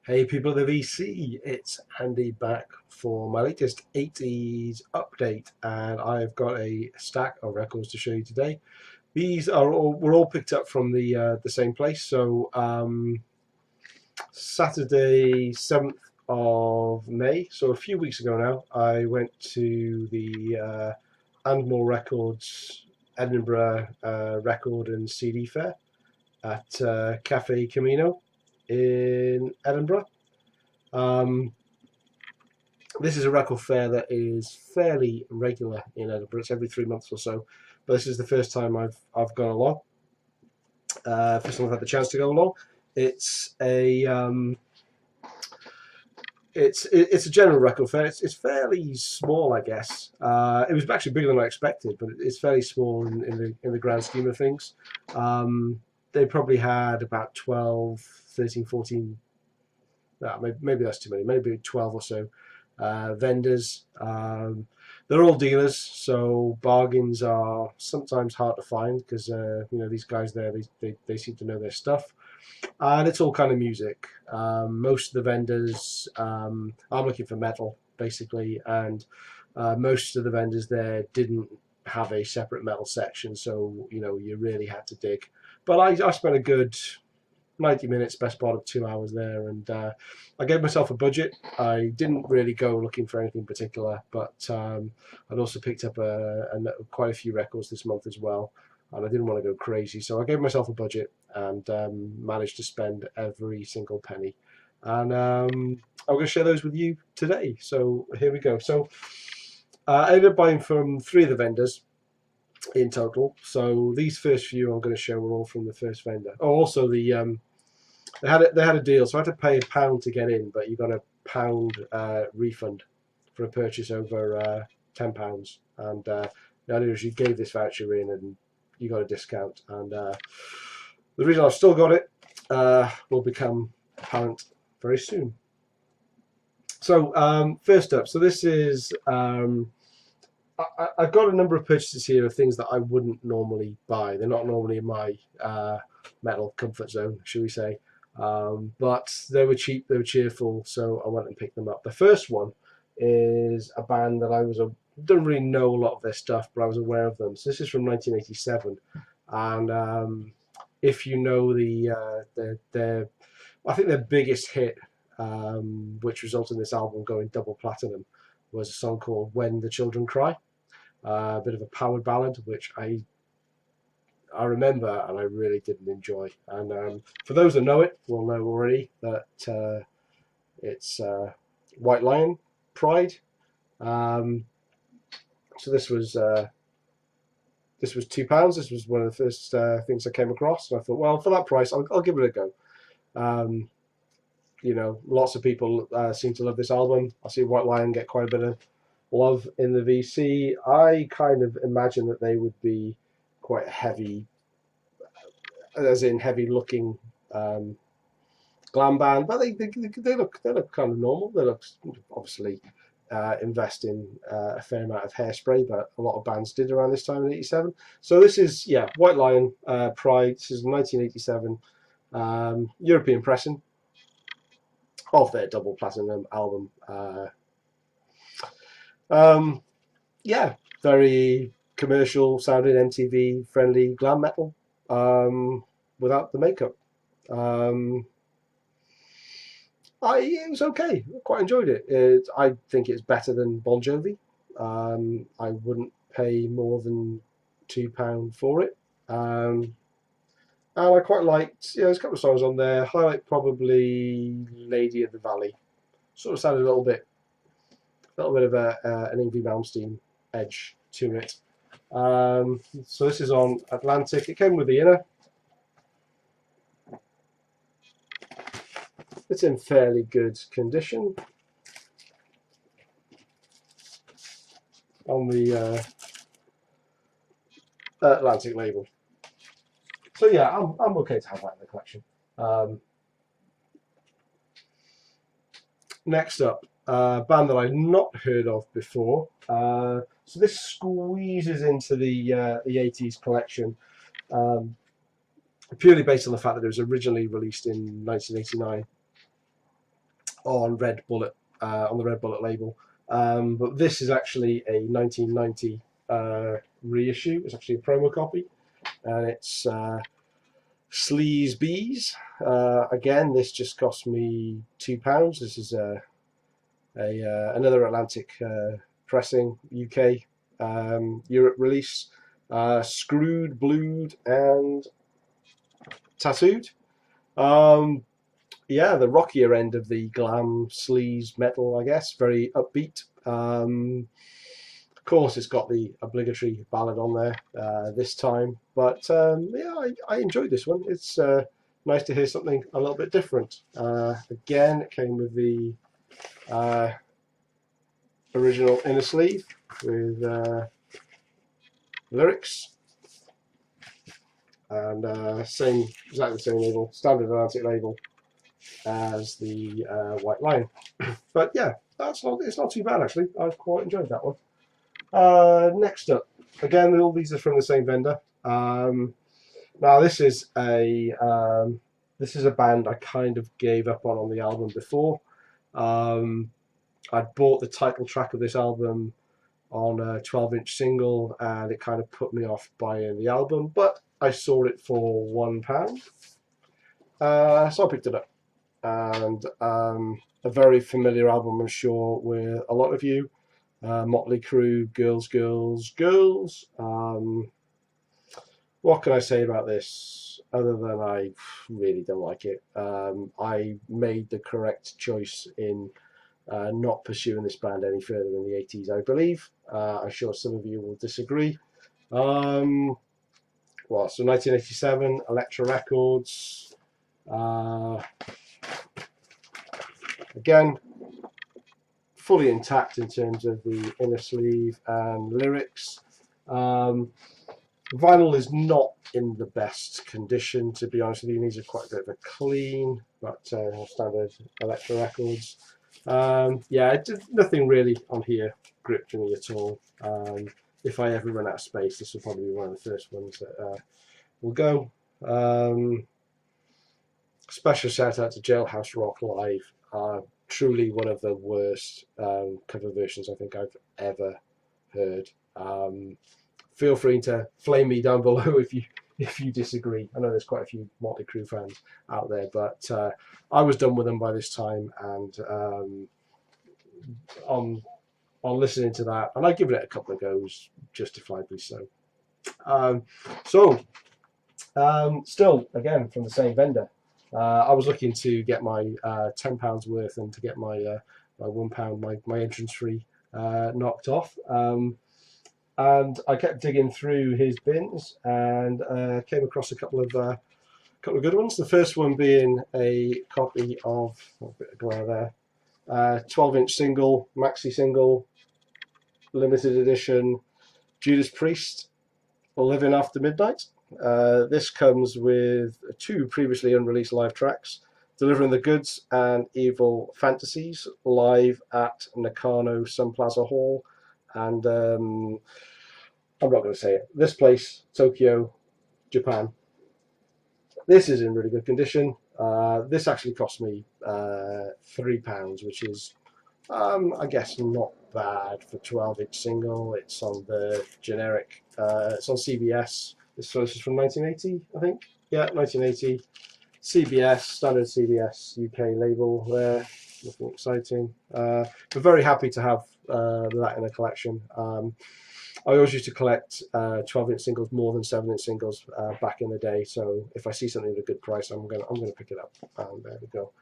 Hey people of the VC, it's Andy back for my latest 80s update, and I've got a stack of records to show you today. These are were all picked up from the same place. So Saturday 7th of May, so a few weeks ago now, I went to the andmorerecords Edinburgh record and CD fair at Cafe Camino in Edinburgh. Um, this is a record fair that is fairly regular in Edinburgh. It's every 3 months or so, but this is the first time I've gone along. First time I've had the chance to go along. It's a it's a general record fair. It's fairly small, I guess. It was actually bigger than I expected, but it's fairly small in the grand scheme of things. They probably had about 12, 13, 14. Maybe that's too many. Maybe 12 or so vendors. They're all dealers, so bargains are sometimes hard to find because these guys there they seem to know their stuff, and it's all kind of music. Most of the vendors, I'm looking for metal basically, and most of the vendors there didn't have a separate metal section, so you really had to dig. But I spent a good 90 minutes, best part of 2 hours there, and I gave myself a budget. I didn't really go looking for anything particular, but I'd also picked up quite a few records this month as well, and I didn't want to go crazy, so I gave myself a budget and managed to spend every single penny. And I'm going to share those with you today. So here we go. So I ended up buying from 3 of the vendors in total. So these first few I'm going to show were all from the first vendor. Oh, also they had a deal, so I had to pay £1 to get in, but you got a £1 refund for a purchase over £10. And the idea is you gave this voucher in and you got a discount. And the reason I've still got it will become apparent very soon. So first up, so this is I've got a number of purchases here of things that I wouldn't normally buy. They're not normally in my metal comfort zone, should we say. But they were cheap, they were cheerful, so I went and picked them up. The first one is a band that don't really know a lot of their stuff, but I was aware of them. So this is from 1987, and if you know their I think their biggest hit, which resulted in this album going double platinum, was a song called "When the Children Cry." A bit of a powered ballad, which I remember and I really didn't enjoy. And for those that know it, will know already that it's White Lion, Pride. So this was £2. This was one of the first things I came across, and I thought, well, for that price, I'll give it a go. Lots of people seem to love this album. I see White Lion get quite a bit of love in the VC. I kind of imagine that they would be quite heavy, as in heavy looking glam band, but they look kind of normal. They look obviously invest in a fair amount of hairspray, but a lot of bands did around this time in '87. So this is White Lion, Pride. This is 1987 European pressing of their double platinum album. Very commercial sounding, MTV friendly glam metal without the makeup. It was okay. I quite enjoyed it. I think it's better than Bon Jovi. I wouldn't pay more than £2 for it. And I quite liked, there's a couple of songs on there. Highlight probably Lady of the Valley. Sort of sounded a little bit of an Yngwie Malmsteen edge to it. So this is on Atlantic. It came with the inner. It's in fairly good condition on the Atlantic label. So yeah, I'm okay to have that in the collection. Next up, a band that I've not heard of before. So this squeezes into the 80s collection, purely based on the fact that it was originally released in 1989. on Red Bullet, on the Red Bullet label. But this is actually a 1990 reissue. It's actually a promo copy, and it's Sleeze Beez. Again, this just cost me £2. This is another Atlantic pressing, UK, Europe release. Screwed, blued, and tattooed. Yeah, the rockier end of the glam sleaze metal, I guess. Very upbeat. Of course, it's got the obligatory ballad on there this time. But yeah, I enjoyed this one. It's nice to hear something a little bit different. Again, it came with the original inner sleeve with lyrics. And exactly the same label, standard Atlantic label as the White Lion. But yeah, it's not too bad actually. I've quite enjoyed that one. Next up, again, all these are from the same vendor. Now this is a band I kind of gave up on the album before. I'd bought the title track of this album on a 12-inch single, and it kind of put me off buying the album, but I saw it for £1, so I picked it up. And a very familiar album, I'm sure, with a lot of you. Motley Crue, Girls, Girls, Girls. What can I say about this other than I really don't like it? I made the correct choice in not pursuing this band any further in the 80s, I believe. I'm sure some of you will disagree. Well, so 1987, Elektra Records. Again, fully intact in terms of the inner sleeve and lyrics. Vinyl is not in the best condition, to be honest with you. These are quite a bit of a clean, but standard Elektra Records. Yeah, nothing really on here gripped me at all. If I ever run out of space, this will probably be one of the first ones that will go. Special shout out to Jailhouse Rock Live. Truly one of the worst cover versions I think I've ever heard. Feel free to flame me down below if you disagree. I know there's quite a few Motley Crue fans out there, but I was done with them by this time, and on listening to that, and I've given it a couple of goes, justifiably so. Still, again, from the same vendor. I was looking to get my £10 worth and to get my £1 my entrance fee knocked off. And I kept digging through his bins and came across a couple of good ones. The first one being a copy of, a bit of glare there, 12-inch single, maxi single, limited edition, Judas Priest, Living After Midnight. This comes with 2 previously unreleased live tracks, Delivering the Goods and Evil Fantasies, live at Nakano Sun Plaza Hall. And I'm not going to say it. This place, Tokyo, Japan. This is in really good condition. This actually cost me £3, which is, I guess, not bad for 12-inch single. It's on the generic, it's on CBS. This is from 1980, I think. Yeah, 1980. CBS, standard CBS UK label there. Nothing exciting. But very happy to have that in a collection. I always used to collect 12-inch singles more than 7-inch singles back in the day. So if I see something at a good price, I'm gonna pick it up. And there we go.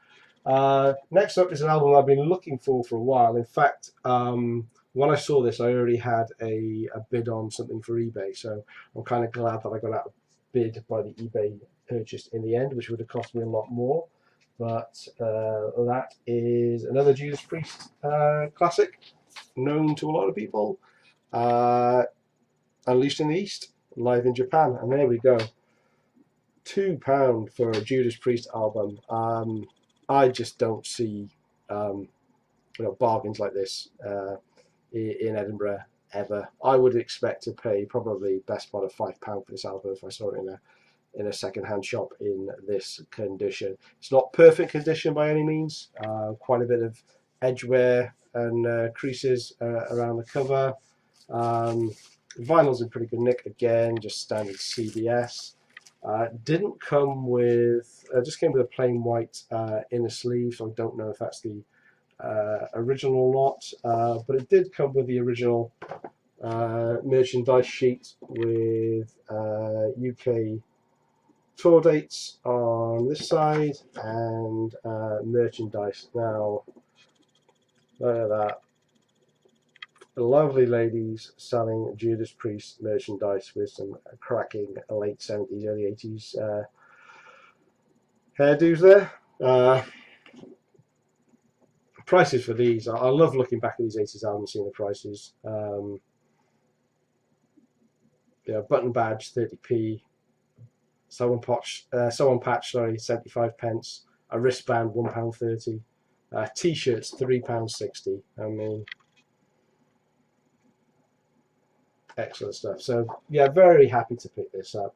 Next up is an album I've been looking for a while. In fact, when I saw this, I already had a bid on something for eBay. So I'm kind of glad that I got outbid by the eBay purchase in the end, which would have cost me a lot more. But that is another Judas Priest classic, known to a lot of people. Unleashed in the East, live in Japan, and there we go. £2 for a Judas Priest album. I just don't see bargains like this in Edinburgh ever. I would expect to pay probably best part of £5 for this album if I saw it in a second-hand shop in this condition. It's not perfect condition by any means. Quite a bit of edge wear and creases around the cover. Vinyl's in pretty good nick again, just standard CBS. Didn't come with, just came with a plain white inner sleeve, so I don't know if that's the original or not, but it did come with the original merchandise sheet with UK tour dates on this side and merchandise. Now, look at that. Lovely ladies selling Judas Priest merchandise with some cracking late 70s, early 80s hairdos there. Prices for these, I love looking back at these 80s albums, seeing the prices. Yeah, button badge 30p, sew on patch, sorry, 75 pence, a wristband £1.30, t-shirts £3.60. I mean, excellent stuff. So yeah, very happy to pick this up.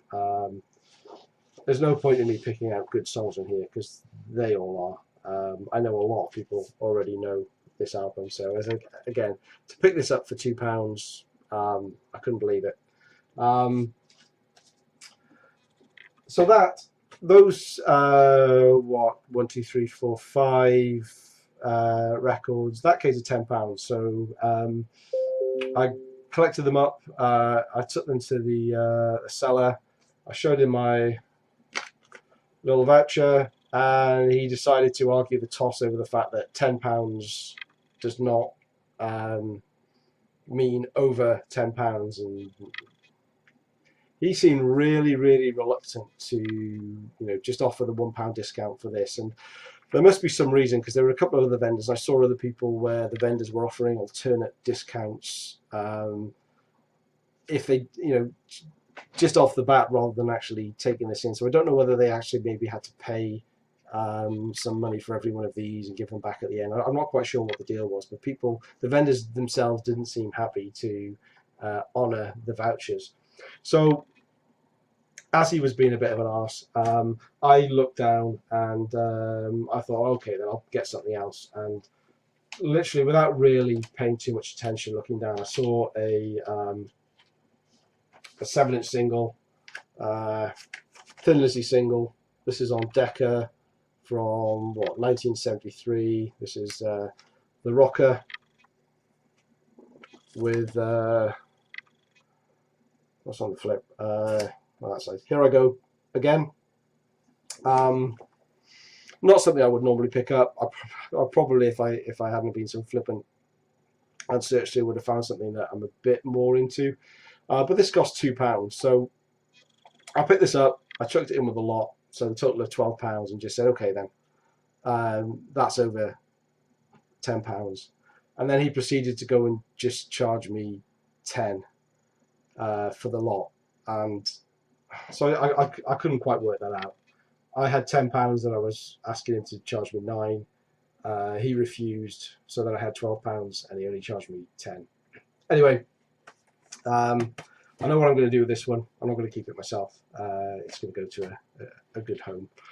There's no point in me picking out good songs on here because they all are. I know a lot of people already know this album, so I think, again, to pick this up for £2, I couldn't believe it. So those what, 1, 2, 3, 4, 5 records, that case of £10. So I collected them up. I took them to the seller. I showed him my little voucher, and he decided to argue the toss over the fact that £10 does not mean over £10, and he seemed really, really reluctant to, just offer the £1 discount for this. And there must be some reason, because there were a couple of other vendors. I saw other people where the vendors were offering alternate discounts if they, just off the bat rather than actually taking this in. So I don't know whether they actually maybe had to pay some money for every one of these and give them back at the end. I'm not quite sure what the deal was, but the vendors themselves didn't seem happy to honour the vouchers. So as he was being a bit of an arse, I looked down and I thought, okay, then I'll get something else. And literally, without really paying too much attention, looking down, I saw a 7-inch single, Thin Lizzy single. This is on Decca from, what, 1973. This is the rocker with, what's on the flip? On that side. Here I Go Again. Not something I would normally pick up. I probably, if I hadn't been so flippant and searched it, would have found something that I'm a bit more into. But this cost £2, so I picked this up. I chucked it in with a lot, so a total of £12, and just said, okay then, that's over £10. And then he proceeded to go and just charge me 10 for the lot, and so I couldn't quite work that out. I had £10 and I was asking him to charge me 9. He refused, so then I had £12 and he only charged me 10. Anyway, I know what I'm going to do with this one. I'm not going to keep it myself. It's going to go to a good home.